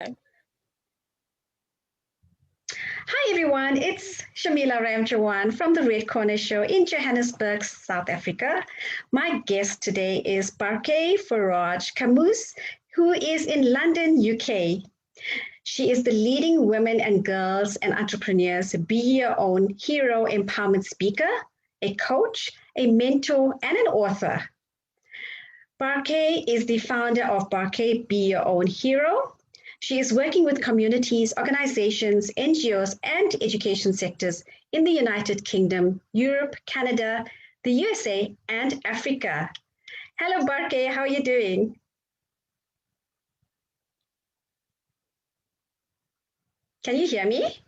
Hi everyone, it's Shamila Ramjawan from the Red Corner Show in Johannesburg, South Africa. My guest today is Barke Faraj Kamuss, who is in London, UK. She is the leading women and girls and entrepreneurs Be Your Own Hero empowerment speaker, a coach, a mentor, and an author. Barke is the founder of Barke Be Your Own Hero. She is working with communities, organizations, NGOs, and education sectors in the United Kingdom, Europe, Canada, the USA, and Africa. Hello, Barke. How are you doing? Can you hear me?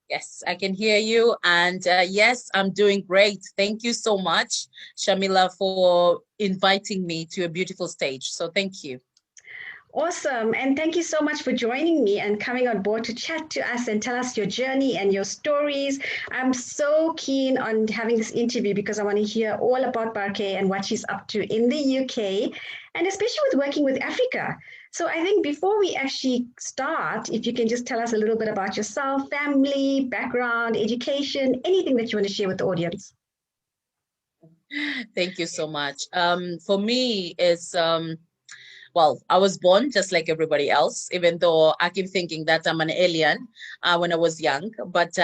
Yes, I can hear you. And yes, I'm doing great. Thank you so much, Shamila, for inviting me to a beautiful stage. So thank you. Awesome. And thank you so much for joining me and coming on board to chat to us and tell us your journey and your stories. I'm so keen on having this interview because I want to hear all about Barke and what she's up to in the UK, and especially with working with Africa. So I think before we actually start, if you can just tell us a little bit about yourself, family, background, education, anything that you want to share with the audience. Thank you so much. For me, it's well, I was born just like everybody else, even though I keep thinking that I'm an alien when I was young. But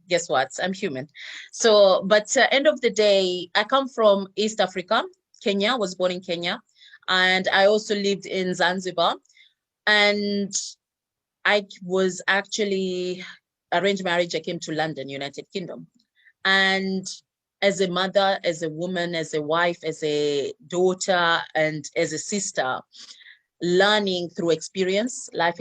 guess what? I'm human. So, but end of the day, I come from East Africa, Kenya. I was born in Kenya. And I also lived in Zanzibar. And I was actually arranged marriage. I came to London, United Kingdom. And as a mother, as a woman, as a wife, as a daughter, and as a sister, learning through experience, life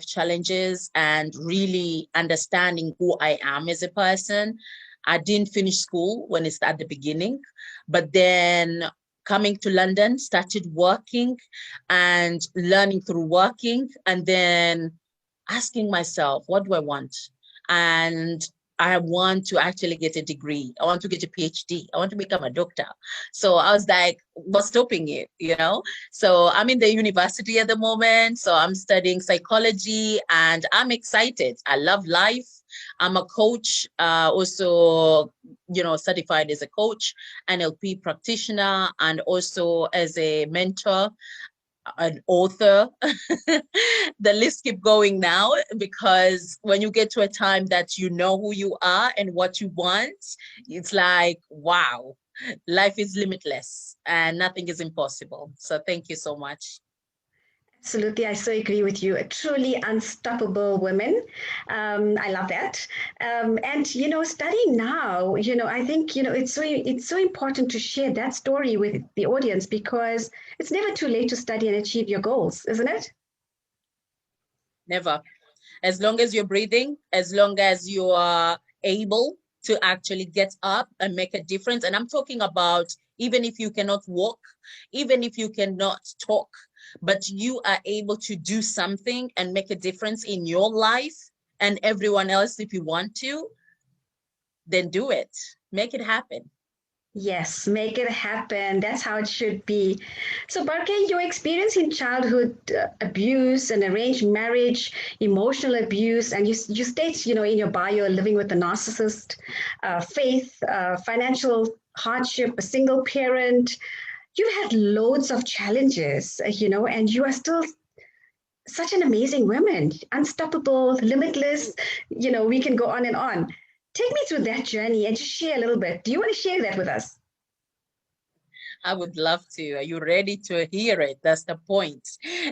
challenges, and really understanding who I am as a person. I didn't finish school when it's at the beginning, but then coming to London, started working and learning through working, and then asking myself, what do I want? And I want to actually get a degree. I want to get a PhD. I want to become a doctor. So I was like, what's stopping it, you know? So I'm in the university at the moment. So I'm studying psychology and I'm excited. I love life. I'm a coach, also, you know, certified as a coach, NLP practitioner, and also as a mentor, an author. The list keep going now, because when you get to a time that you know who you are and what you want, it's like, wow, life is limitless and nothing is impossible. So thank you so much. Absolutely, I so agree with you. A truly unstoppable women. I love that. And you know, studying now, you know, I think it's so important to share that story with the audience because it's never too late to study and achieve your goals, isn't it? Never. As long as you're breathing, as long as you are able to actually get up and make a difference. And I'm talking about even if you cannot walk, even if you cannot talk, but you are able to do something and make a difference in your life and everyone else. If you want to, then do it. Make it happen. Yes, make it happen. That's how it should be. So, Barke, your experience in childhood abuse and arranged marriage, emotional abuse, and you state, you know, in your bio, living with a narcissist, faith, financial hardship, a single parent. You've had loads of challenges, you know, and you are still such an amazing woman, unstoppable, limitless. You know, we can go on and on. Take me through that journey and just share a little bit. Do you want to share that with us? I would love to. Are you ready to hear it? That's the point.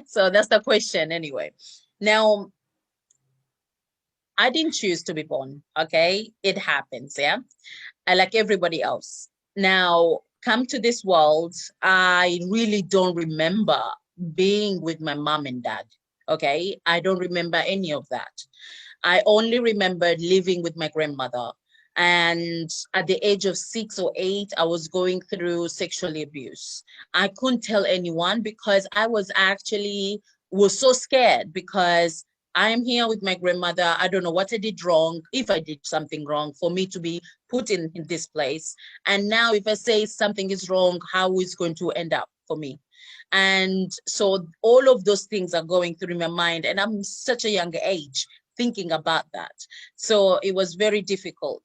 So that's the question anyway. Now, I didn't choose to be born, okay? It happens, yeah? I like everybody else. Now, come to this world, I really don't remember being with my mom and dad, okay? I don't remember any of that. I only remembered living with my grandmother. And at the age of 6 or 8, I was going through sexual abuse. I couldn't tell anyone because I was so scared, because I am here with my grandmother. I don't know what I did wrong, if I did something wrong for me to be put in this place. And now if I say something is wrong, how is it going to end up for me? And so all of those things are going through my mind, and I'm such a young age thinking about that. So it was very difficult.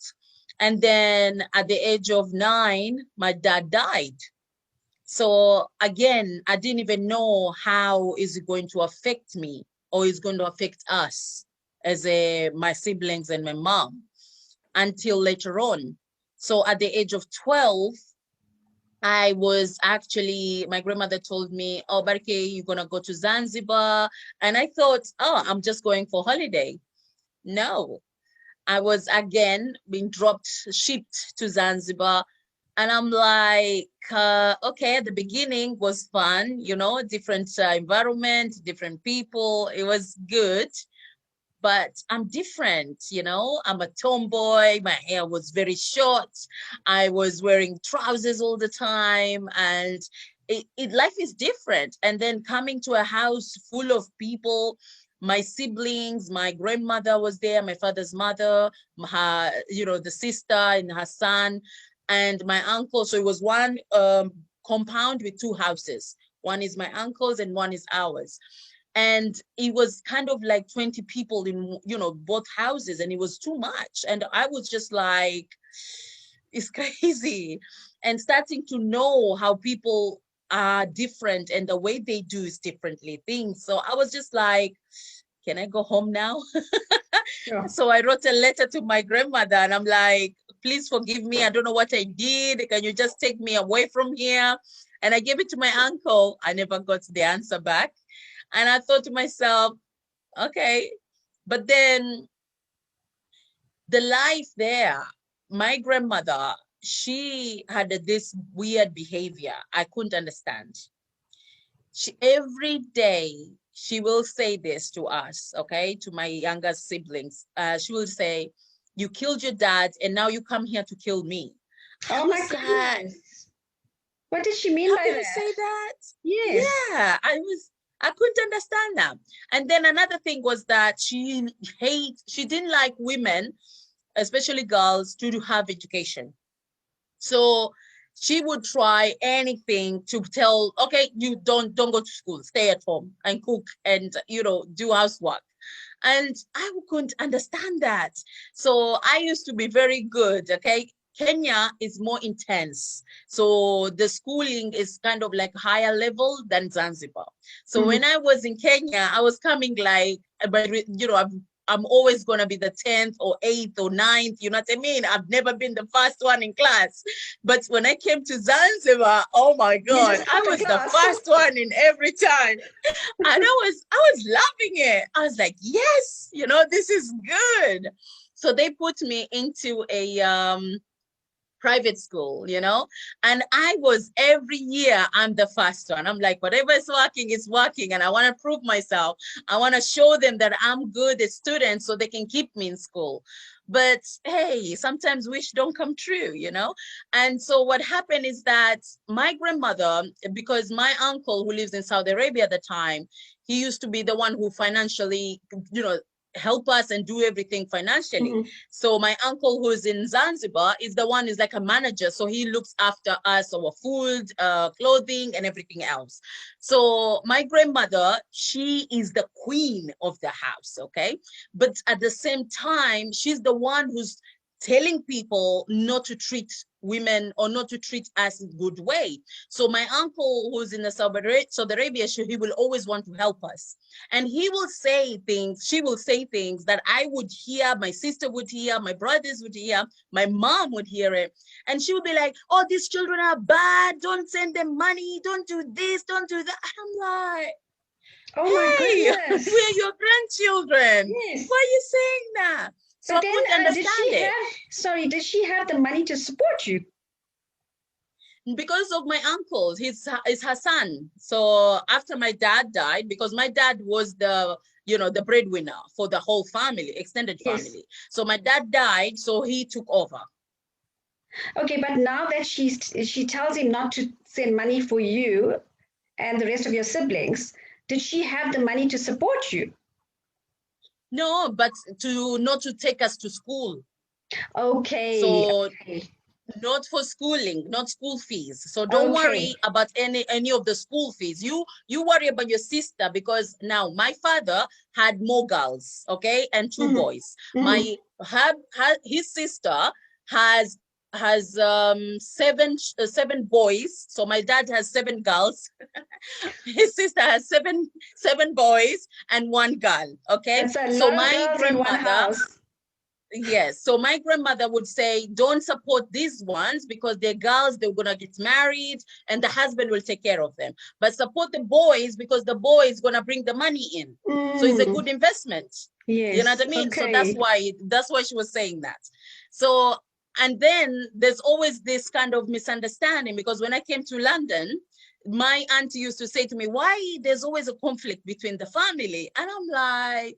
And then at the age of 9, my dad died. So again, I didn't even know how is it going to affect me, or is going to affect us as my siblings and my mom, until later on. So at the age of 12, I was actually, my grandmother told me, oh, Barke, you're going to go to Zanzibar. And I thought, oh, I'm just going for holiday. No, I was again being shipped to Zanzibar. And I'm like, okay, the beginning was fun, you know, different environment, different people. It was good, but I'm different, you know. I'm a tomboy. My hair was very short. I was wearing trousers all the time, and life is different. And then coming to a house full of people, my siblings, my grandmother was there, my father's mother, her, you know, the sister and her son, and my uncle. So it was one compound with 2 houses. One is my uncle's and one is ours. And it was kind of like 20 people in, you know, both houses, and it was too much. And I was just like, it's crazy. And starting to know how people are different and the way they do is differently things. So I was just like, can I go home now? Sure. So I wrote a letter to my grandmother, and I'm like, please forgive me. I don't know what I did. Can you just take me away from here? And I gave it to my uncle. I never got the answer back. And I thought to myself, okay. But then the life there, my grandmother, she had this weird behavior I couldn't understand. Every day, she will say this to us, okay, to my younger siblings. She will say, you killed your dad, and now you come here to kill me. Oh my goodness. What did she mean by that? How can you say that? Yes. Yeah, I couldn't understand that. And then another thing was that she didn't like women, especially girls, to have education. So she would try anything to tell, okay, you don't go to school, stay at home and cook and, you know, do housework. And I couldn't understand that. So I used to be very good, okay? Kenya is more intense. So the schooling is kind of like higher level than Zanzibar. So when I was in Kenya, I was coming like, you know, I'm always going to be the 10th or 8th or 9th, you know what I mean? I've never been the first one in class. But when I came to Zanzibar, oh my God, I was the first one in every time. And I was loving it. I was like, yes, you know, this is good. So they put me into a private school, you know, and I was every year, I'm the first one. I'm like, whatever is working is working. And I want to prove myself. I want to show them that I'm good at students so they can keep me in school. But hey, sometimes wish don't come true, you know? And so what happened is that my grandmother, because my uncle who lives in Saudi Arabia at the time, he used to be the one who financially, you know, help us and do everything financially. So my uncle who's in Zanzibar is the one is like a manager. So he looks after us, our food, clothing and everything else. So my grandmother, she is the queen of the house, okay? But at the same time, she's the one who's telling people not to treat women or not to treat us in a good way. So my uncle who's in the Saudi Arabia, he will always want to help us. And he will say things, she will say things that I would hear, my sister would hear, my brothers would hear, my mom would hear it. And she would be like, oh, these children are bad. Don't send them money. Don't do this. Don't do that. I'm like, oh my goodness, we're your grandchildren. Yes. Why are you saying that? So but then, did she have the money to support you? Because of my uncles, he's her son. So after my dad died, because my dad was the, you know, the breadwinner for the whole family, extended family. So my dad died, so he took over. Okay, but now that she tells him not to send money for you and the rest of your siblings, did she have the money to support you? No, but not to take us to school. Okay. So Not for schooling, not school fees. So don't worry about any of the school fees. You worry about your sister, because now my father had more girls, okay, and two boys. My his sister has seven boys. So my dad has 7 girls. His sister has seven boys and 1 girl. Okay. That's a So lot of my girls in one grandmother, house. yes. So my grandmother would say, don't support these ones because they're girls, they're going to get married and the husband will take care of them. But support the boys because the boy is going to bring the money in. So it's a good investment. Yes. You know what I mean? Okay. So that's why she was saying that. So, and then there's always this kind of misunderstanding, because when I came to London, my auntie used to say to me, why there's always a conflict between the family? And I'm like,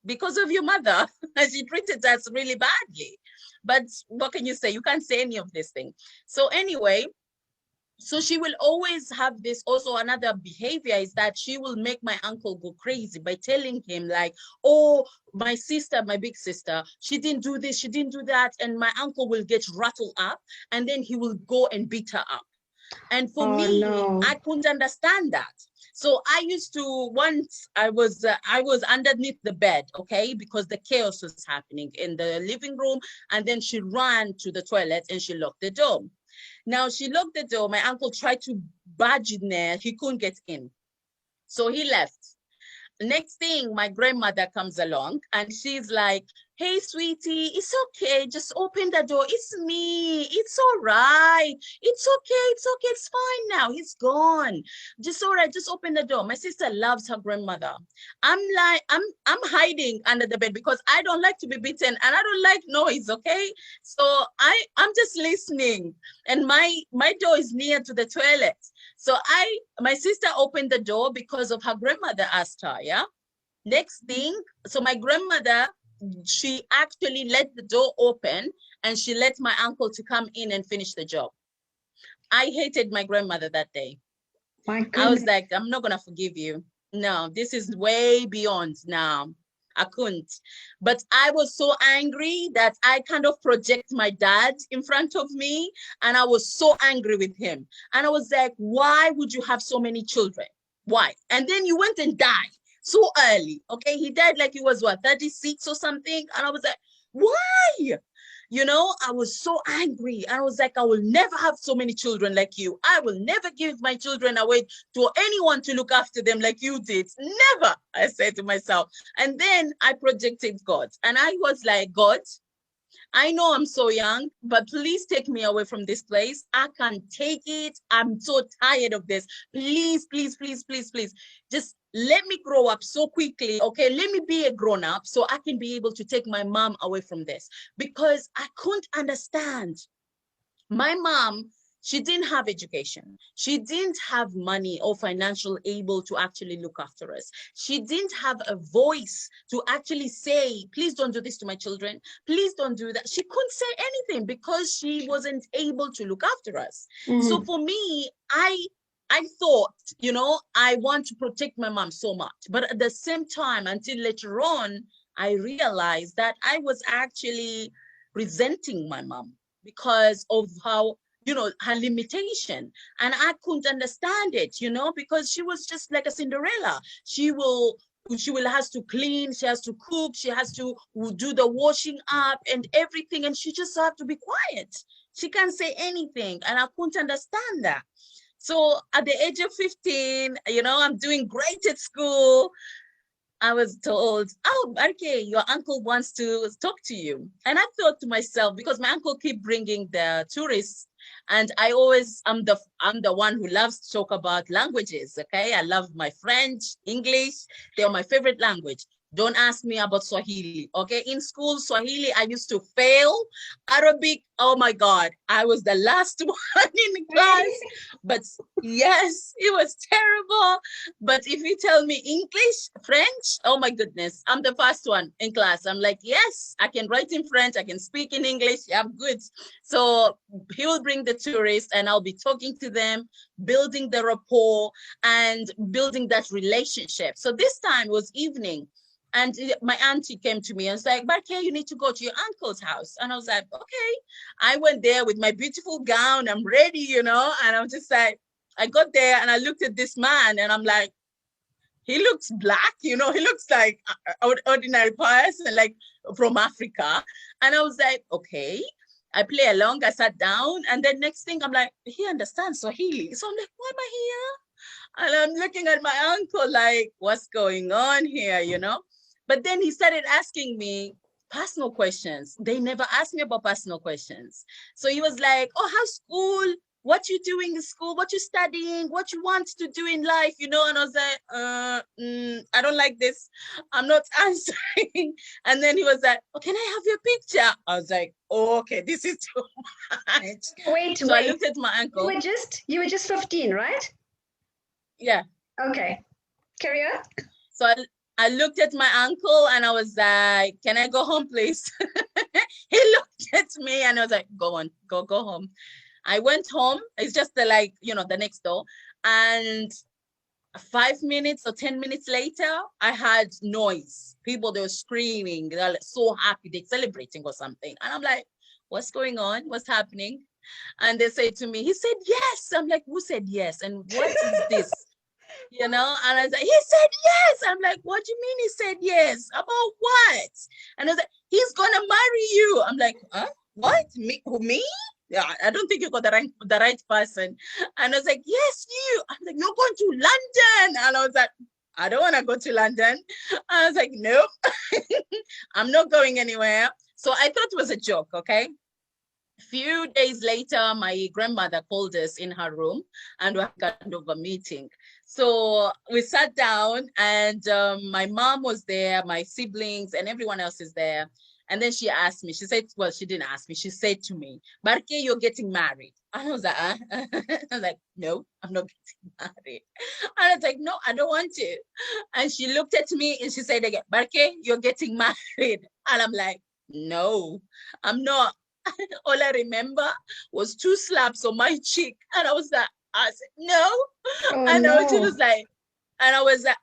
because of your mother. And she treated us really badly. But what can you say? You can't say any of this thing. So anyway, so she will always have this. Also, another behavior is that she will make my uncle go crazy by telling him like, oh, my sister, my big sister, she didn't do this, she didn't do that. And my uncle will get rattled up and then he will go and beat her up. And for me, I couldn't understand that. So I used to, once I was underneath the bed, okay, because the chaos was happening in the living room. And then she ran to the toilet and she locked the door. Now she locked the door. My uncle tried to barge in there. He couldn't get in. So he left. Next thing, my grandmother comes along and she's like, hey, sweetie, it's okay. Just open the door. It's me. It's all right. It's okay. It's okay. It's fine now. He's gone. Just all right. Just open the door. My sister loves her grandmother. I'm hiding under the bed because I don't like to be beaten and I don't like noise. Okay. So I'm just listening, and my door is near to the toilet. So my sister opened the door because of her grandmother asked her, yeah? Next thing, so my grandmother, she actually let the door open and she let my uncle to come in and finish the job. I hated my grandmother that day. I was like, I'm not going to forgive you. No, this is way beyond now. I couldn't. But I was so angry that I kind of project my dad in front of me. And I was so angry with him. And I was like, why would you have so many children? Why? And then you went and died so early. Okay. He died like he was what, 36 or something. And I was like, why? You know, I was so angry. I was like, I will never have so many children like you. I will never give my children away to anyone to look after them like you did. Never, I said to myself. And then I projected God. And I was like, God, I know I'm so young, but please take me away from this place. I can't take it. I'm so tired of this. Please, please, please, please, please. Just let me grow up so quickly. Okay, let me be a grown up so I can be able to take my mom away from this, because I couldn't understand. My mom, she didn't have education. She didn't have money or financial able to actually look after us. She didn't have a voice to actually say, please don't do this to my children. Please don't do that. She couldn't say anything because she wasn't able to look after us. So for me, I thought, you know, I want to protect my mom so much. But at the same time, until later on, I realized that I was actually resenting my mom because of how, you know, her limitation. And I couldn't understand it, you know, because she was just like a Cinderella. She will has to clean, she has to cook, she has to do the washing up and everything. And she just have to be quiet. She can't say anything. And I couldn't understand that. So at the age of 15, you know, I'm doing great at school. I was told, oh, Barke, your uncle wants to talk to you. And I thought to myself, because my uncle keep bringing the tourists, and I always, I'm the one who loves to talk about languages, okay? I love my French, English, they are my favorite language. Don't ask me about Swahili, okay? In school, Swahili, I used to fail. Arabic, oh my God, I was the last one in class. But yes, it was terrible. But if you tell me English, French, oh my goodness, I'm the first one in class. I'm like, yes, I can write in French, I can speak in English, I'm good. So he will bring the tourists and I'll be talking to them, building the rapport and building that relationship. So this time was evening. And my auntie came to me and was like, Barke, you need to go to your uncle's house. And I was like, okay. I went there with my beautiful gown. I'm ready, you know. And I'm just like, I got there and I looked at this man and I'm like, he looks black, you know, he looks like an ordinary person, like from Africa. And I was like, okay. I play along, I sat down, and then next thing I'm like, he understands Swahili. So I'm like, why am I here? And I'm looking at my uncle like, what's going on here, you know? But then he started asking me personal questions. They never asked me about personal questions. So he was like, oh, how's school? What you doing in school? What you studying? What you want to do in life? You know? And I was like, I don't like this. I'm not answering. And then he was like, oh, can I have your picture? I was like, oh, okay, this is too much. Wait. I looked at my uncle. You were just 15, right? Yeah. Okay. Carry on. So I looked at my uncle and I was like, can I go home, please? He looked at me and I was like, go on, go home. I went home. It's just the next door. And 5 minutes or 10 minutes later, I had noise. People, they were screaming. They're like, so happy. They're celebrating or something. And I'm like, what's going on? What's happening? And they say to me, he said, yes. I'm like, who said yes? And what is this? You know, and I was like, he said yes. I'm like, what do you mean he said yes? About what? And I was like, he's gonna marry you. I'm like, huh? What? Me? Yeah, I don't think you got the right person. And I was like, yes, you. I'm like, you're going to London. And I was like, I don't want to go to London. I was like, nope, I'm not going anywhere. So I thought it was a joke, okay? Few days later, my grandmother called us in her room and we had kind of a meeting. So we sat down and my mom was there, my siblings and everyone else is there. And then she asked me, she said, well, she didn't ask me. She said to me, Barke, you're getting married. And I was like, I was like, no, I'm not getting married. And I was like, no, I don't want to. And she looked at me and she said again, Barke, you're getting married. And I'm like, no, I'm not. All I remember was 2 slaps on my cheek. And I was like, I said, no. Oh, and no. I was like, and I was like,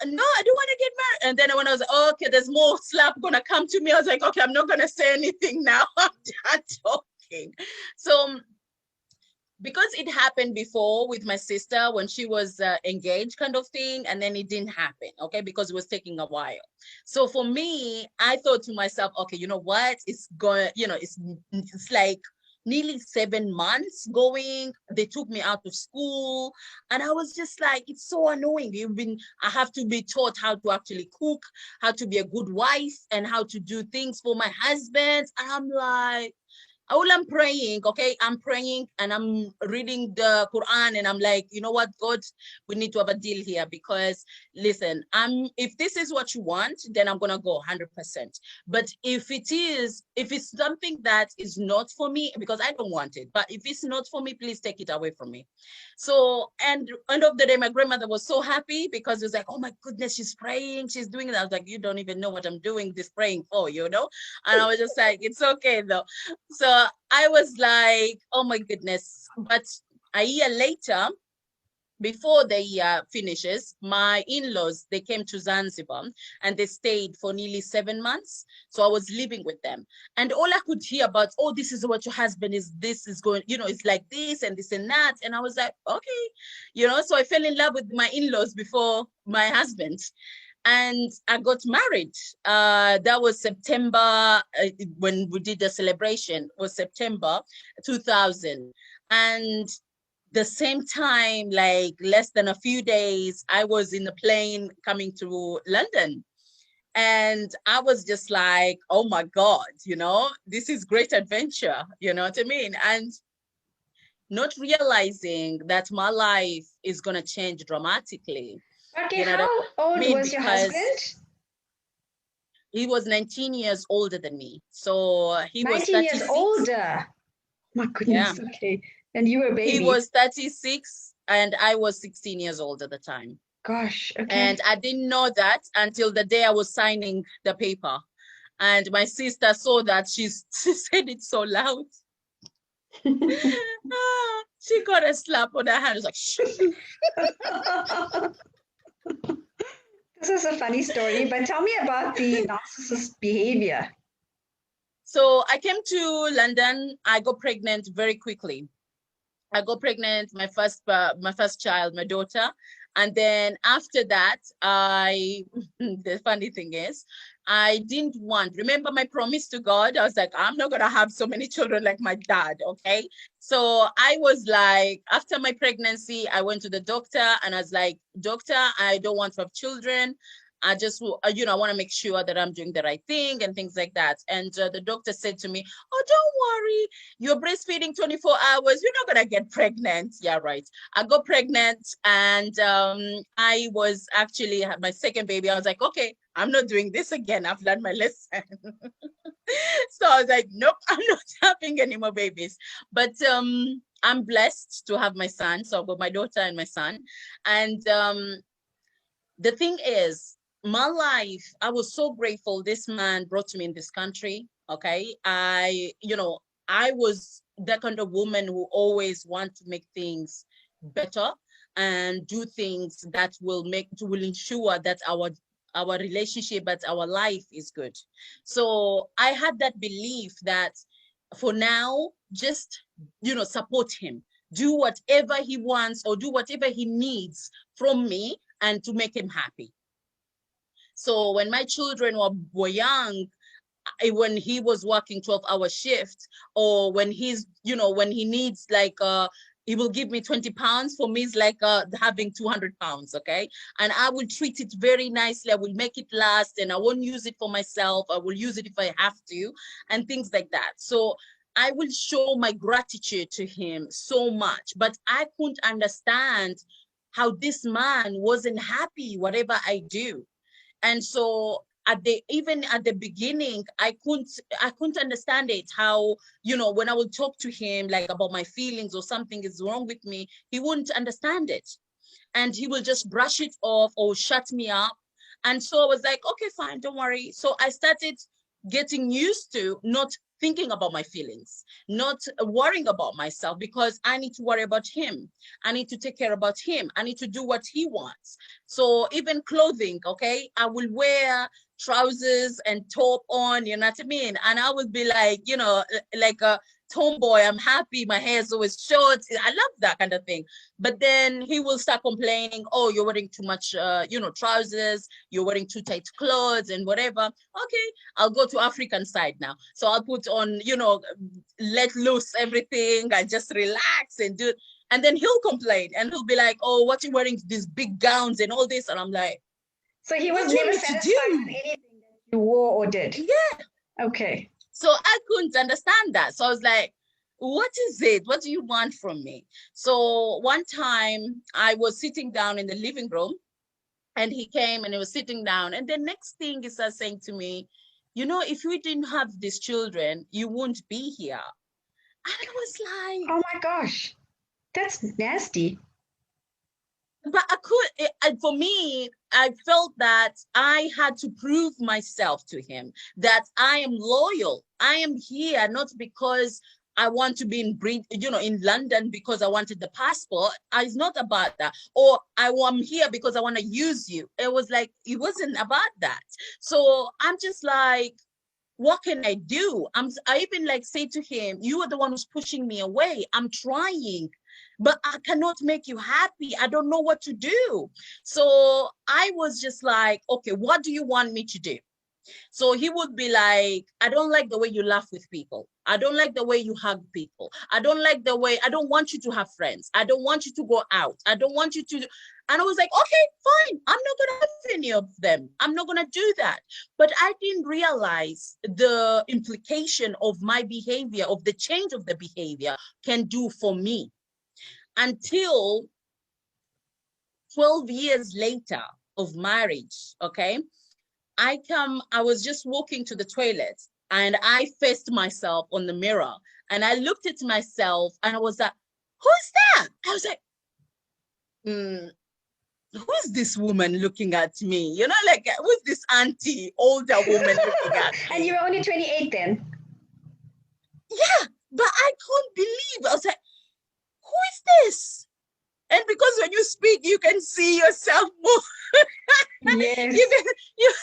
no, I don't want to get married. And then when I was like, oh, okay, there's more slap gonna come to me. I was like, okay, I'm not gonna say anything now. I'm done talking. So because it happened before with my sister when she was engaged kind of thing, and then it didn't happen, okay, because it was taking a while. So for me, I thought to myself, okay, you know what? It's going, you know, it's like nearly 7 months going. They took me out of school and I was just like, it's so annoying. I have to be taught how to actually cook, how to be a good wife and how to do things for my husband. And I'm like, all I'm praying, okay, I'm praying and I'm reading the Quran and I'm like, you know what, God, we need to have a deal here because listen, if this is what you want, then I'm gonna go 100%. But if it's something that is not for me, because I don't want it, but if it's not for me, please take it away from me. So, and end of the day, my grandmother was so happy because it was like, oh my goodness, she's praying, she's doing it. I was like, you don't even know what I'm doing this praying for, you know? And I was just like, it's okay though. So I was like, oh my goodness. But a year later, before the year finishes, my in-laws, they came to Zanzibar and they stayed for nearly 7 months. So I was living with them. And all I could hear about, oh, this is what your husband is, this is going, you know, it's like this and this and that. And I was like, okay, you know, so I fell in love with my in-laws before my husband. And I got married. That was September, when we did the celebration, was September 2000. And the same time, like less than a few days, I was in a plane coming to London. And I was just like, oh my God, you know, this is great adventure, you know what I mean? And not realizing that my life is going to change dramatically. Okay, you know how old was your husband? He was 19 years older than me. So he was 19 years older. My goodness, yeah. Okay. And you were a baby. He was 36 and I was 16 years old at the time. Gosh, okay. And I didn't know that until the day I was signing the paper. And my sister saw that, she said it so loud. She got a slap on her hand. It was like, shh. This is a funny story, but tell me about the narcissist behavior. So I came to London. I got pregnant very quickly. I got pregnant, my first child, my daughter. And then after that, the funny thing is, I didn't remember my promise to God. I was like, I'm not going to have so many children like my dad. Okay. So I was like, after my pregnancy, I went to the doctor and I was like, doctor, I don't want to have children. I just, I want to make sure that I'm doing the right thing and things like that. And the doctor said to me, oh, don't worry. You're breastfeeding 24 hours. You're not going to get pregnant. Yeah, right. I got pregnant and I was actually had my second baby. I was like, okay, I'm not doing this again. I've learned my lesson. So I was like, nope, I'm not having any more babies. But I'm blessed to have my son. So I've got my daughter and my son. And the thing is, my life, I was so grateful this man brought me in this country. Okay. I was that kind of woman who always want to make things better and do things that will ensure that our relationship, but our life is good. So I had that belief that for now, just, support him, do whatever he wants or do whatever he needs from me and to make him happy. So when my children were young, when he was working 12-hour shifts, or when when he needs he will give me 20 pounds. For me, it's like having 200 pounds, okay? And I will treat it very nicely. I will make it last and I won't use it for myself. I will use it if I have to and things like that. So I will show my gratitude to him so much, but I couldn't understand how this man wasn't happy, whatever I do. And so even at the beginning, I couldn't understand it, how, when I would talk to him like about my feelings or something is wrong with me, he wouldn't understand it. And he will just brush it off or shut me up. And so I was like, okay, fine, don't worry. So I started getting used to not thinking about my feelings, not worrying about myself, because I need to worry about him. I need to take care about him. I need to do what he wants. So even clothing, okay, I will wear trousers and top on, you know what I mean? And I would be like, like a tomboy. I'm happy. My hair is always short. I love that kind of thing. But then he will start complaining, oh, you're wearing too much, trousers. You're wearing too tight clothes and whatever. Okay, I'll go to African side now. So I'll put on, let loose everything. I just relax and do it. And then he'll complain and he'll be like, oh, what you wearing these big gowns and all this? And I'm like, so he was never satisfied with anything that you wore or did? Yeah. Okay. So I couldn't understand that. So I was like, what is it? What do you want from me? So one time I was sitting down in the living room and he came and he was sitting down. And the next thing he started saying to me, if we didn't have these children, you wouldn't be here. And I was like, oh my gosh, that's nasty. But for me, I felt that I had to prove myself to him, that I am loyal. I am here not because I want to be in London because I wanted the passport. It's not about that. Or I am here because I want to use you. It wasn't about that. So I'm just like, what can I do? I even say to him, you are the one who's pushing me away. I'm trying, but I cannot make you happy. I don't know what to do. So I was just like, okay, what do you want me to do? So he would be like, I don't like the way you laugh with people. I don't like the way you hug people. I don't want you to have friends. I don't want you to go out. I don't want you to. And I was like, okay, fine. I'm not going to have any of them. I'm not going to do that. But I didn't realize the implication of my behavior, of the change of the behavior can do for me, until 12 years later of marriage, okay? I was just walking to the toilet and I faced myself on the mirror and I looked at myself and I was like, who's that? I was like, who's this woman looking at me? Who's this auntie, older woman looking at me? And you were only 28 then? Yeah, but I couldn't believe it. I was like, who is this? And because when you speak, you can see yourself move. Yes. you can, you,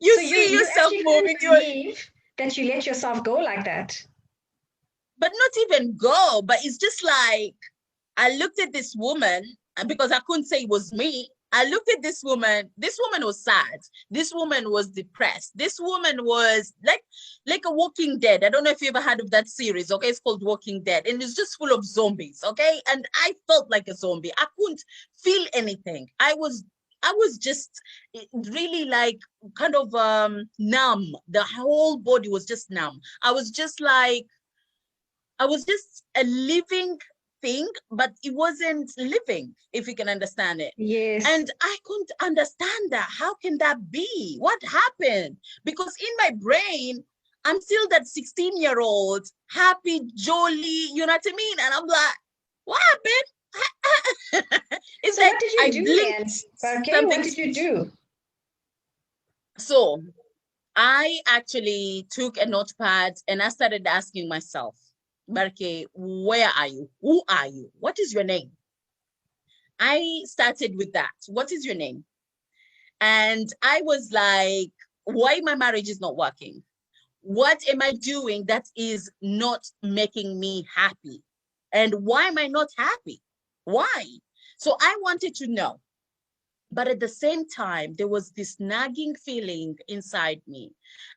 you So see you yourself actually moving. couldn't believe that you let yourself go like that. But not even go. But it's just like, I looked at this woman, and because I couldn't say it was me, I looked at this woman. This woman was sad. This woman was depressed. This woman was like a Walking Dead. I don't know if you ever heard of that series. Okay, it's called Walking Dead, and it's just full of zombies. Okay, and I felt like a zombie. I couldn't feel anything. I was just really like kind of numb. The whole body was just numb. I was just a living thing, but it wasn't living, if you can understand it. Yes. And I couldn't understand that. How can that be? What happened? Because in my brain, I'm still that 16-year-old, happy, jolly, you know what I mean? And I'm like, what happened? It's So like what did you I do then, blinked, Barke? What something. did you do? So I actually took a notepad and I started asking myself, Barke, where are you? Who are you? What is your name? I started with that. What is your name? And I was like, why my marriage is not working? What am I doing that is not making me happy? And why am I not happy? Why? So I wanted to know. But at the same time, there was this nagging feeling inside me.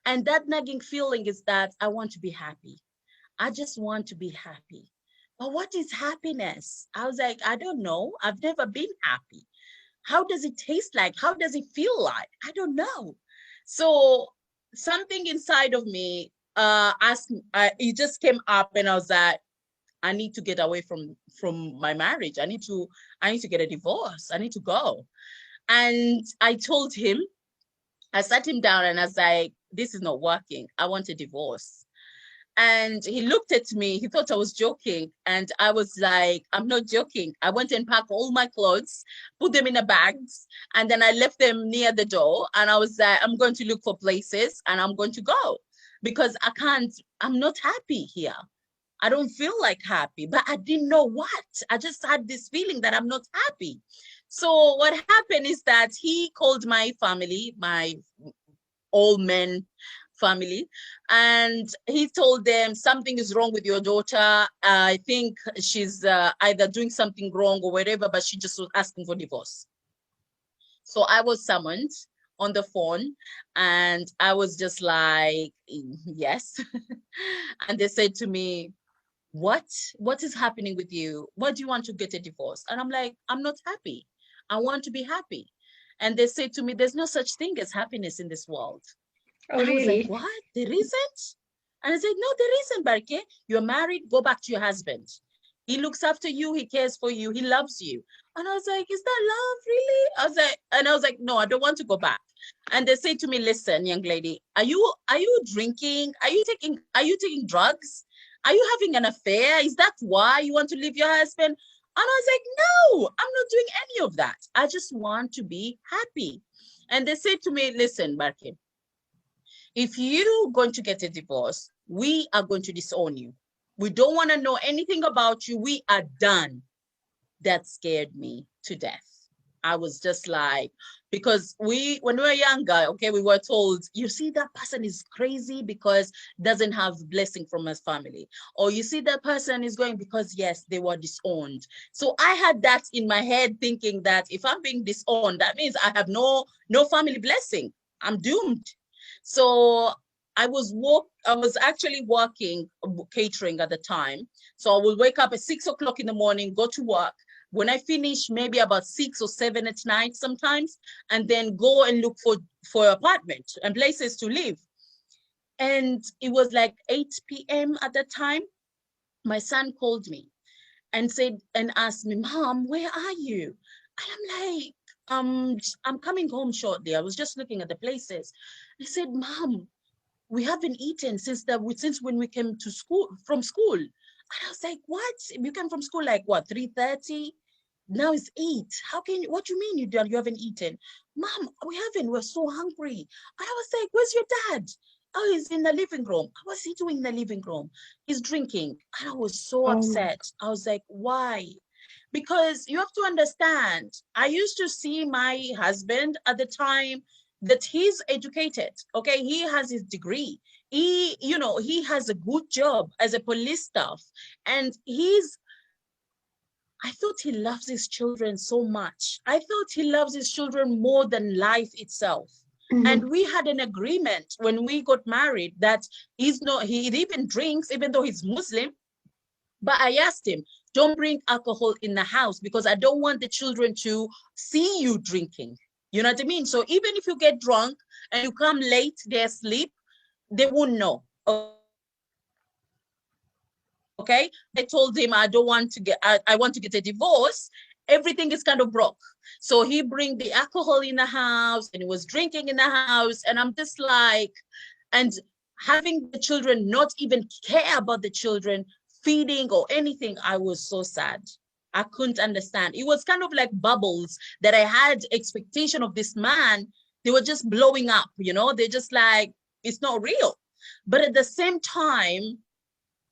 And that nagging feeling is that I want to be happy. I just want to be happy. But what is happiness? I was like, I don't know. I've never been happy. How does it taste like? How does it feel like? I don't know. So something inside of me asked, it just came up and I was like, I need to get away from my marriage. I need to get a divorce. I need to go. And I told him, I sat him down and I was like, this is not working. I want a divorce. And he looked at me, he thought I was joking. And I was like, I'm not joking. I went and packed all my clothes, put them in a bags, and then I left them near the door. And I was like, I'm going to look for places and I'm going to go because I'm not happy here. I don't feel like happy, but I didn't know what. I just had this feeling that I'm not happy. So what happened is that he called my family, my all men family, and he told them something is wrong with your daughter. I think she's either doing something wrong or whatever, but she just was asking for divorce. So I was summoned on the phone and I was just like, yes. And they said to me, what is happening with you? Why do you want to get a divorce? And I'm like, I'm not happy. I want to be happy. And they said to me, there's no such thing as happiness in this world. Oh, And I was like, really? what? There isn't? And I said, no, there isn't, Barke. You're married, go back to your husband. He looks after you, he cares for you, he loves you. And I was like, is that love, really? I was like, no, I don't want to go back. And they say to me, listen, young lady, are you drinking? Are you taking drugs? Are you having an affair? Is that why you want to leave your husband? And I was like, no, I'm not doing any of that. I just want to be happy. And they said to me, listen, Barke, if you're going to get a divorce, we are going to disown you. We don't want to know anything about you. We are done. That scared me to death. I was just like, because when we were younger, okay, we were told, you see, that person is crazy because doesn't have blessing from his family. Or you see that person is going because, yes, they were disowned. So I had that in my head thinking that if I'm being disowned, that means I have no family blessing. I'm doomed. So I was actually working catering at the time. So I would wake up at 6 o'clock in the morning, go to work. When I finish, maybe about 6 or 7 at night sometimes, and then go and look for apartment and places to live. And it was like 8 p.m. at that time. My son called me and said and asked me, Mom, where are you? And I'm like, I'm coming home shortly. I was just looking at the places. I said, Mom, we haven't eaten since when we came to school from school. And I was like, what? You came from school like what, 3:30? Now it's 8. What do you mean you haven't eaten? Mom, we haven't. We're so hungry. And I was like, where's your dad? Oh, he's in the living room. What's he doing in the living room? He's drinking. And I was so Oh my. upset. I was like, why? Because you have to understand, I used to see my husband at the time that he's educated, okay? He has his degree. He, you know, he has a good job as a police staff. And I thought he loves his children so much. I thought he loves his children more than life itself. And we had an agreement when we got married that he even drinks, even though he's Muslim. But I asked him, don't bring alcohol in the house because I don't want the children to see you drinking. You know what I mean? So even if you get drunk and you come late, they're asleep, they won't know. Okay? I told him I don't want to get, I want to get a divorce. Everything is kind of broke. So he bring the alcohol in the house and he was drinking in the house. And I'm just like, and having the children not even care about the children, feeding or anything, I was so sad. I couldn't understand. It was kind of like bubbles that I had expectation of this man. They were just blowing up, you know, they're just like, it's not real. But at the same time,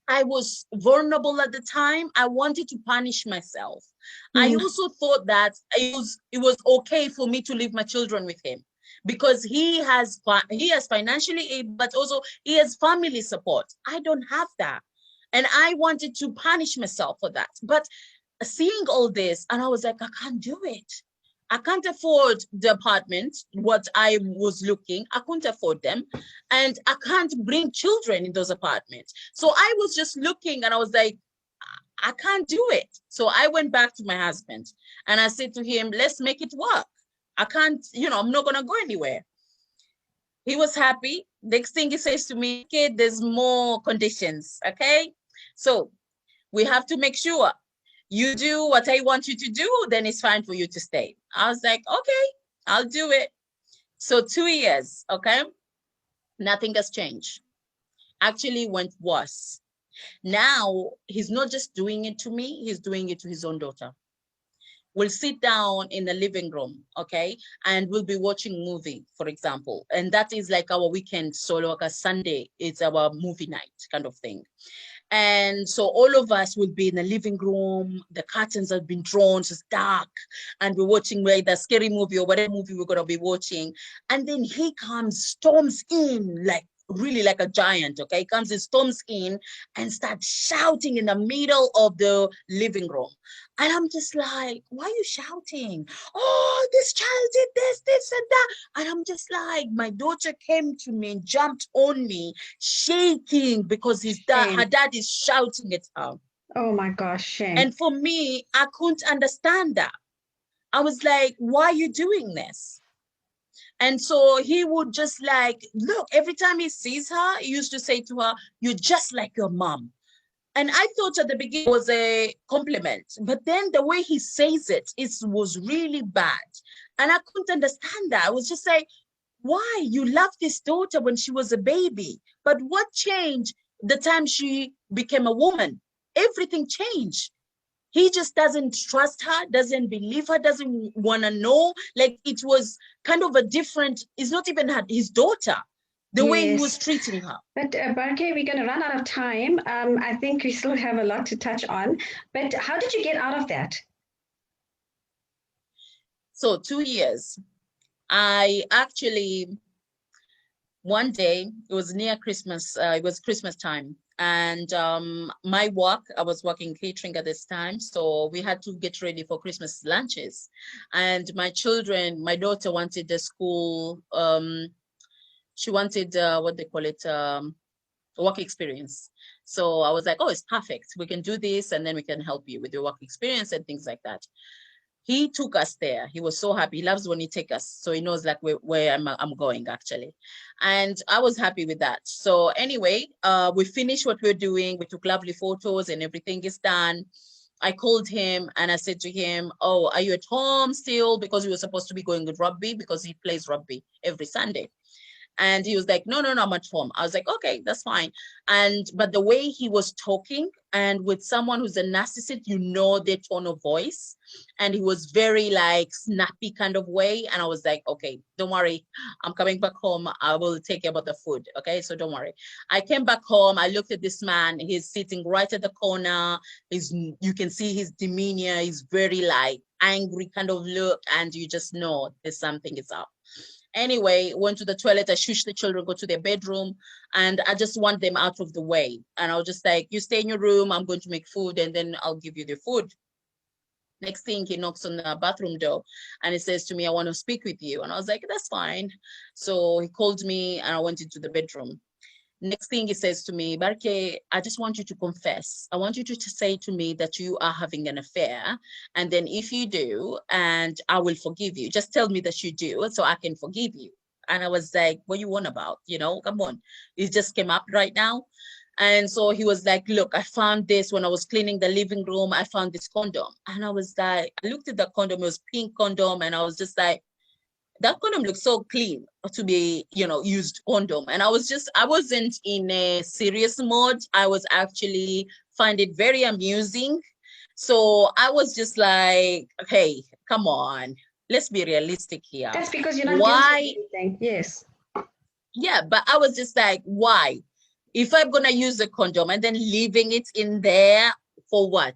I was vulnerable at the time. I wanted to punish myself. I also thought that it was okay for me to leave my children with him because he has financially aid, but also he has family support. I don't have that. And I wanted to punish myself for that. But seeing all this, and I was like, I can't do it. I can't afford the apartment, what I was looking, I couldn't afford them. And I can't bring children in those apartments. So I was just looking and I was like, I can't do it. So I went back to my husband and I said to him, let's make it work. I can't, you know, I'm not gonna go anywhere. He was happy. Next thing he says to me, okay, there's more conditions, okay? So we have to make sure you do what I want you to do, then it's fine for you to stay. I was like, okay, I'll do it. So 2 years, okay? Nothing has changed. Actually went worse. Now, he's not just doing it to me, he's doing it to his own daughter. We'll sit down in the living room, okay? And we'll be watching movie, for example. And that is like our weekend, so like a Sunday, it's our movie night kind of thing. And so all of us will be in the living room. The curtains have been drawn, so it's dark. And we're watching the scary movie or whatever movie we're going to be watching. And then he comes, storms in like really like a giant, okay? He comes and storms in and starts shouting in the middle of the living room. And I'm just like, why are you shouting? Oh, this child did this, this, and that. And I'm just like, my daughter came to me and jumped on me, shaking because her dad is shouting at her. Oh my gosh, shame. And for me, I couldn't understand that. I was like, why are you doing this? And so he would just like, look, every time he sees her, he used to say to her, you're just like your mom. And I thought at the beginning it was a compliment, but then the way he says it was really bad. And I couldn't understand that. I was just like, why? You loved this daughter when she was a baby, but what changed the time she became a woman? Everything changed. He just doesn't trust her, doesn't believe her, doesn't want to know. Like it was kind of a different, it's not even his daughter, the way he was treating her. But Barke, we're going to run out of time. I think we still have a lot to touch on. But how did you get out of that? So 2 years. I actually, one day, it was near Christmas, it was Christmas time. And my work, I was working catering at this time. So we had to get ready for Christmas lunches. And my children, my daughter wanted the school, she wanted what they call it, work experience. So I was like, oh, it's perfect. We can do this and then we can help you with your work experience and things like that. He took us there. He was so happy. He loves when he takes us. So he knows like where I'm going actually. And I was happy with that. So anyway, we finished what we were doing. We took lovely photos and everything is done. I called him and I said to him, oh, are you at home still? Because he was supposed to be going with rugby because he plays rugby every Sunday. And he was like, no, no, no, I'm at home. I was like, okay, that's fine. But the way he was talking, and with someone who's a narcissist, you know, their tone of voice. And he was very like snappy kind of way. And I was like, okay, don't worry. I'm coming back home. I will take care about the food. Okay, so don't worry. I came back home. I looked at this man. He's sitting right at the corner. You can see his demeanor. He's very like angry kind of look. And you just know there's something is up. Anyway, went to the toilet. I shushed the children, go to their bedroom, and I just want them out of the way. And I was just like, you stay in your room. I'm going to make food, and then I'll give you the food. Next thing, he knocks on the bathroom door and he says to me, I want to speak with you. And I was like, that's fine. So he called me and I went into the bedroom. Next thing he says to me, Barke, I just want you to confess. I want you to say to me that you are having an affair. And then if you do, and I will forgive you. Just tell me that you do so I can forgive you. And I was like, what you want about? You know, come on. It just came up right now. And so he was like, look, I found this when I was cleaning the living room. I found this condom. And I was like, I looked at the condom. It was pink condom. And I was just like, that condom looks so clean to be, you know, used condom. And I wasn't in a serious mode. I was actually find it very amusing. So I was just like, hey, come on, let's be realistic here. That's because you're not guilty of anything. Yes. Yeah, but I was just like, why? If I'm going to use a condom and then leaving it in there for what?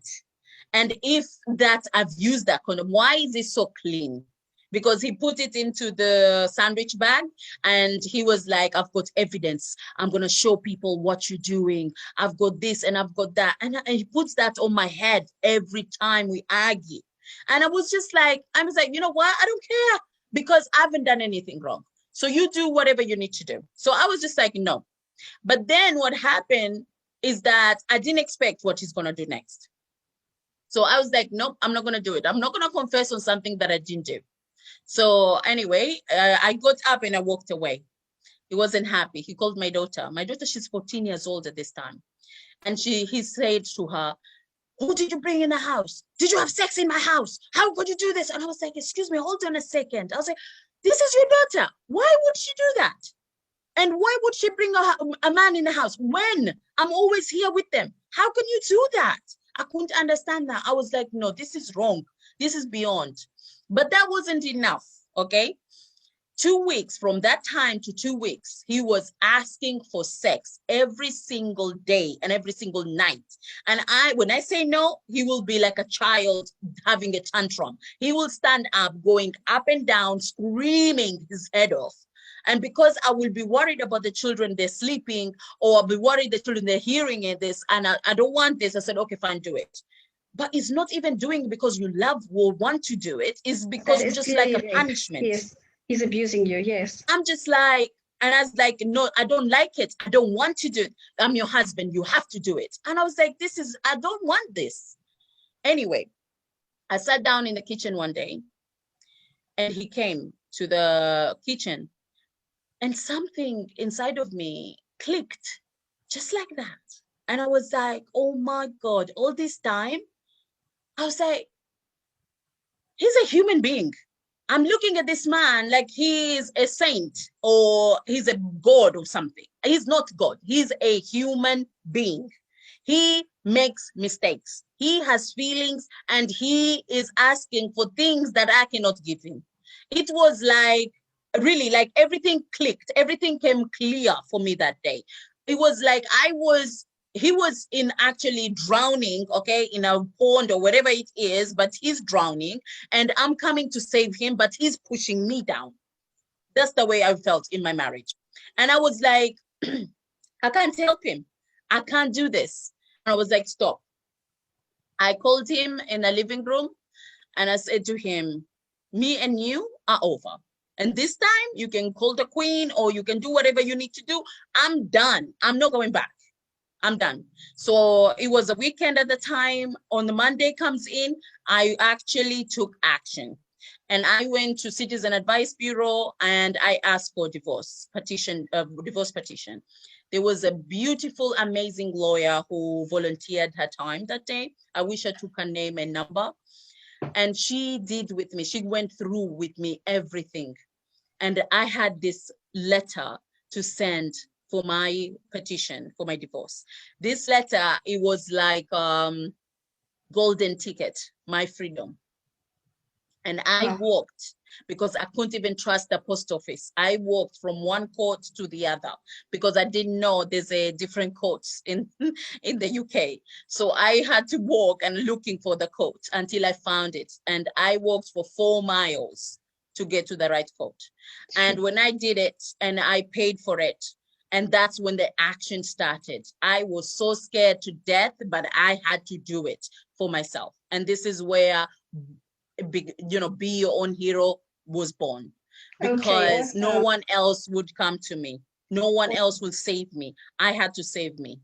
And if that I've used that condom, why is it so clean? Because he put it into the sandwich bag and he was like, I've got evidence. I'm going to show people what you're doing. I've got this and I've got that. And he puts that on my head every time we argue. And I was like, you know what? I don't care because I haven't done anything wrong. So you do whatever you need to do. So I was just like, no. But then what happened is that I didn't expect what he's going to do next. So I was like, nope, I'm not going to do it. I'm not going to confess on something that I didn't do. So anyway, I got up and I walked away. He wasn't happy. He called my daughter. My daughter, she's 14 years old at this time. And he said to her, who did you bring in the house? Did you have sex in my house? How could you do this? And I was like, excuse me, hold on a second. I was like, this is your daughter. Why would she do that? And why would she bring a man in the house when I'm always here with them? How can you do that? I couldn't understand that. I was like, no, this is wrong. This is beyond. But that wasn't enough, okay? 2 weeks, from that time to 2 weeks, he was asking for sex every single day and every single night. And when I say no, he will be like a child having a tantrum. He will stand up, going up and down, screaming his head off. And because I will be worried about the children, they're sleeping, or I'll be worried the children, they're hearing this, and I don't want this. I said, okay, fine, do it. But it's not even doing it because you love or want to do it. It's because it's just like a punishment. Yes, he's abusing you, yes. I'm just like, and I was like, no, I don't like it. I don't want to do it. I'm your husband. You have to do it. And I was like, I don't want this. Anyway, I sat down in the kitchen one day and he came to the kitchen and something inside of me clicked just like that. And I was like, oh my God, all this time, I was like, he's a human being. I'm looking at this man like he's a saint or he's a God or something. He's not God. He's a human being. He makes mistakes. He has feelings and he is asking for things that I cannot give him. It was like, really, like everything clicked. Everything came clear for me that day. It was like he was in actually drowning, okay, in a pond or whatever it is, but he's drowning and I'm coming to save him, but he's pushing me down. That's the way I felt in my marriage. And I was like, I can't help him. I can't do this. And I was like, stop. I called him in the living room and I said to him, me and you are over. And this time you can call the queen or you can do whatever you need to do. I'm done. I'm not going back. I'm done. So it was a weekend at the time. On the Monday comes in, I actually took action. And I went to Citizen Advice Bureau and I asked for divorce petition. There was a beautiful, amazing lawyer who volunteered her time that day. I wish I took her name and number. And she did with me. She went through with me everything. And I had this letter to send for my petition for my divorce. This letter, it was like golden ticket, my freedom. And I walked, because I couldn't even trust the post office. I walked from one court to the other because I didn't know there's a different courts in the UK. So I had to walk and looking for the court until I found it. And I walked for 4 miles to get to the right court. And when I did it and I paid for it, and that's when the action started. I was so scared to death, but I had to do it for myself. And this is where, Be Your Own Hero was born, because no one else would come to me. No one else will save me. I had to save me.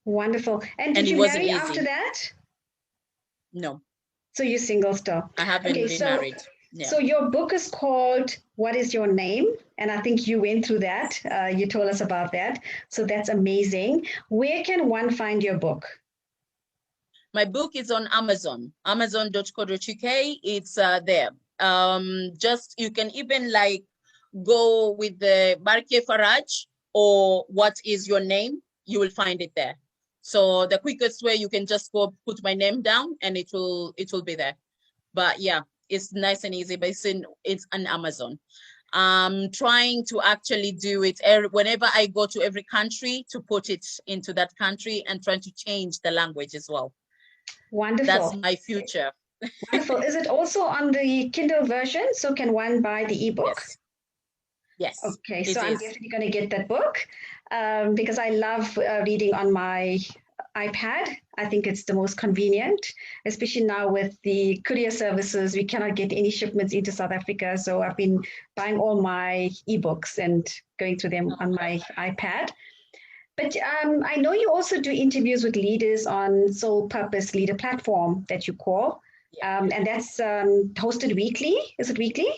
Wonderful. And did you marry after that? No. So you're single still? I haven't been married. Yeah. So your book is called What Is Your Name? And I think you went through that. You told us about that. So that's amazing. Where can one find your book? My book is on Amazon, amazon.co.uk. It's there. Just, you can even like go with the Barke Faraj or What Is Your Name? You will find it there. So the quickest way, you can just go put my name down and it will be there. But yeah, it's nice and easy, but it's on Amazon. I'm trying to actually do it whenever I go to every country, to put it into that country and trying to change the language as well. Wonderful. That's my future. Wonderful. Is it also on the Kindle version? So can one buy the ebook? Yes. Okay, so I'm definitely going to get that book because I love reading on my iPad. I think it's the most convenient, especially now with the courier services. We cannot get any shipments into South Africa. So I've been buying all my ebooks and going through them on my iPad. But I know you also do interviews with leaders on Soul Purpose Leader platform that you call, and that's hosted weekly. Is it weekly?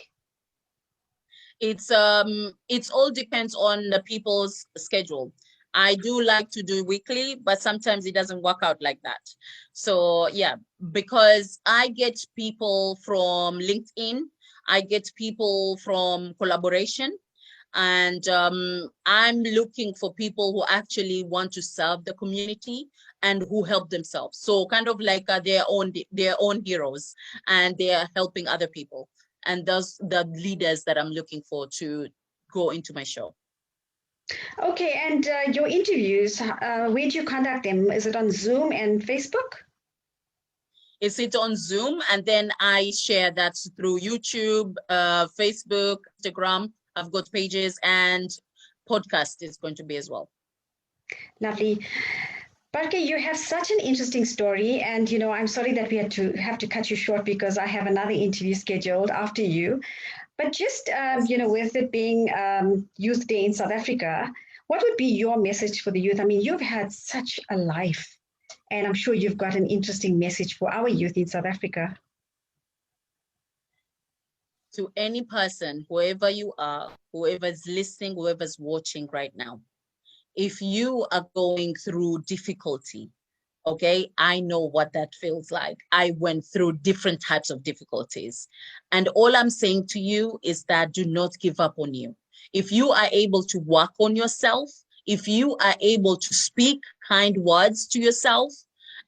It's all depends on the people's schedule. I do like to do weekly, but sometimes it doesn't work out like that. So yeah, because I get people from LinkedIn, I get people from collaboration, and I'm looking for people who actually want to serve the community and who help themselves. So kind of like their own heroes, and they are helping other people. And those the leaders that I'm looking for to go into my show. Okay, and your interviews, where do you conduct them? Is it on Zoom and Facebook? Is it on Zoom? And then I share that through YouTube, Facebook, Instagram. I've got pages, and podcast is going to be as well. Lovely. Barke, you have such an interesting story, and I'm sorry that we have to cut you short because I have another interview scheduled after you. But just with it being Youth Day in South Africa, what would be your message for the youth? I mean, you've had such a life, and I'm sure you've got an interesting message for our youth in South Africa. To any person, whoever you are, whoever's listening, whoever's watching right now, if you are going through difficulty, okay, I know what that feels like. I went through different types of difficulties. And all I'm saying to you is that do not give up on you. If you are able to work on yourself, if you are able to speak kind words to yourself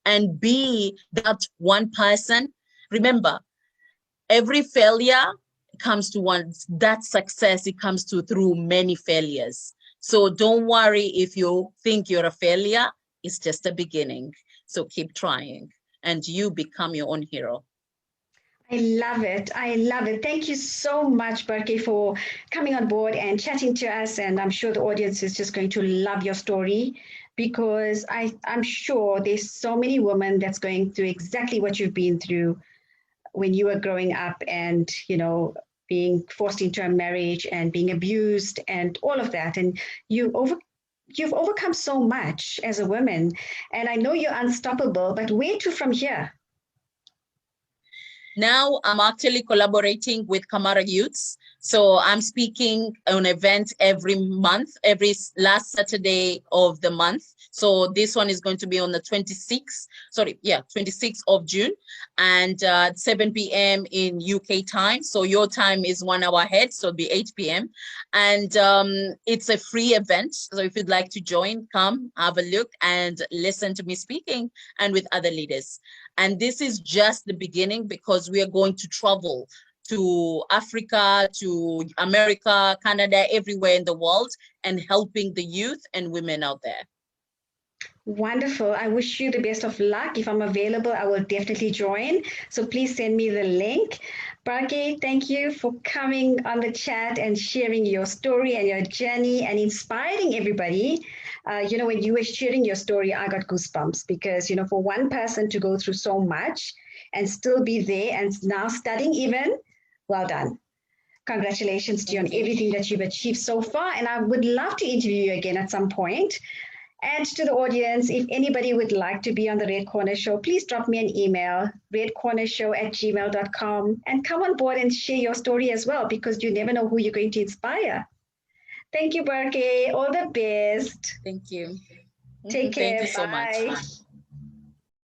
and be that one person, remember, every failure comes to one, that success, it comes to through many failures. So don't worry if you think you're a failure, it's just a beginning. So keep trying and you become your own hero. I love it. I love it. Thank you so much, Barke, for coming on board and chatting to us. And I'm sure the audience is just going to love your story because I'm sure there's so many women that's going through exactly what you've been through when you were growing up and, being forced into a marriage and being abused and all of that. And you've overcome so much as a woman. And I know you're unstoppable, but where to from here? Now I'm actually collaborating with Kamara Youths So I'm speaking on an event every month, every last Saturday of the month. So this one is going to be on the 26th of June, and 7 p.m. in UK time. So your time is 1 hour ahead, so it'll be 8 p.m. And it's a free event. So if you'd like to join, come have a look and listen to me speaking and with other leaders. And this is just the beginning, because we are going to travel to Africa, to America, Canada, everywhere in the world, and helping the youth and women out there. Wonderful. I wish you the best of luck. If I'm available, I will definitely join. So please send me the link. Barke, thank you for coming on the chat and sharing your story and your journey and inspiring everybody. When you were sharing your story, I got goosebumps because, for one person to go through so much and still be there and now studying even, well done. Congratulations to you on everything that you've achieved so far. And I would love to interview you again at some point. And to the audience, if anybody would like to be on the Red Corner Show, please drop me an email, redcornershow@gmail.com, and come on board and share your story as well, because you never know who you're going to inspire. Thank you, Barke. All the best. Thank you. Take care. Thank you so much.